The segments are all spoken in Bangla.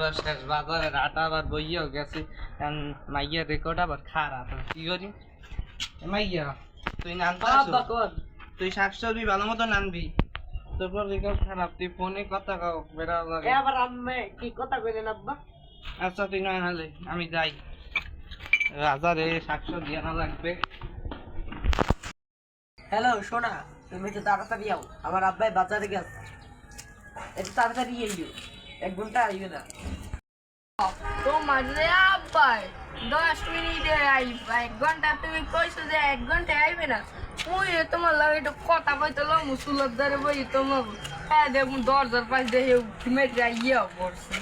আবার শেষ বাজারের আটা আবার বইয়াও গেছি মাইয়া রেকর্ড আবার খারাপ কি করি মাইয়া তুই নানতে তুই শাকসবজি ভালো মতো নানবি তারপর রেকর্ড খারাপ তুই ফোনে কথা কাও বেড়া লাগে আবার আম্মে কি কথা কইলেন আব্বা আচ্ছা তুই না নালে আমি যাই বাজারে শাকসবজি আনা লাগবে। হ্যালো সোনা তুমি তো তাড়াতাড়ি আও আমার আব্বাই বাজারে গেছে একটু তাড়াতাড়ি এলিও 1 ঘন্টা আইবে না তোমার যে আব্বাই 10 মিনিটে আইবা 1 ঘন্টা তুমি কইছো যে 1 ঘন্টায় আইবে না ওই তোমার লাগে একটু কথা কইতলো মুসুলার ধরে বই তোমার হ্যাঁ দেখুন দরজার পাশ দেখে মেটে ইয়ে পড়ছে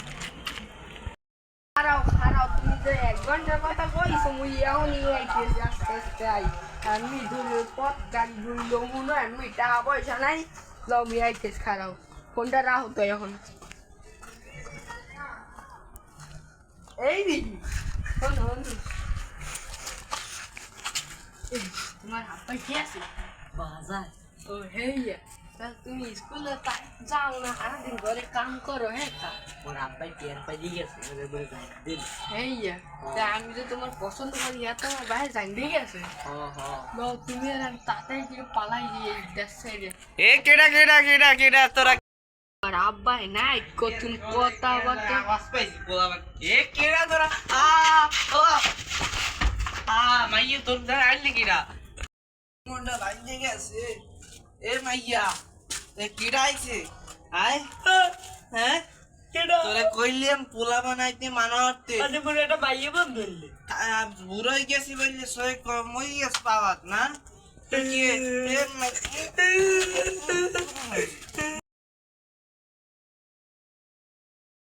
খারাপ তুমি যে 1 ঘন্টার কথা কইছো মুই এখনই আইতেছি আস্তে আস্তে আই আমি ধরে পথ গাড়ি ধরলো মনে হয় আমি টাকা পয়সা নাই যাও আমি আইতেছি খারাপ ফোনটা রাখো তো এখন এই দিদি তোমার হাতে কি আছে বাজার ও হেইয়া তাহলে তুমি স্কুলে যাও না সারাদিন ঘরে কাম করো হ্যাঁ তা ওর আব্বাই টিয়ার পাই দিয়ে গেছে ওদের বলে দিন হেইয়া তা আমি তো তোমার পছন্দ করি এত আমার বাইরে জান দিয়ে গেছে তুমি আর আমি তাড়াতাড়ি করে পালাই দিয়ে দেশ সাইডে এ কেডা কেডা কেডা কেডা তোরা আর আব্বাই নাই কতক্ষণ কথা বলতে আওয়াজ পাইছি বলাবার এ কেডা তোরা ও মাইয়া তোর ধর আইলি কিডা মন্ডা বাইরে গেছে এ মাইয়া এ কিডা আইছে আয় হ্যাঁ কেডা তোরে কইলাম পোলা বানাইতে মানতে আরে বড় একটা বাইয়ে বন্ধ ধরলে বুড়াই গেছি বললে সই কমই গেছে পাওয়াত না কি এ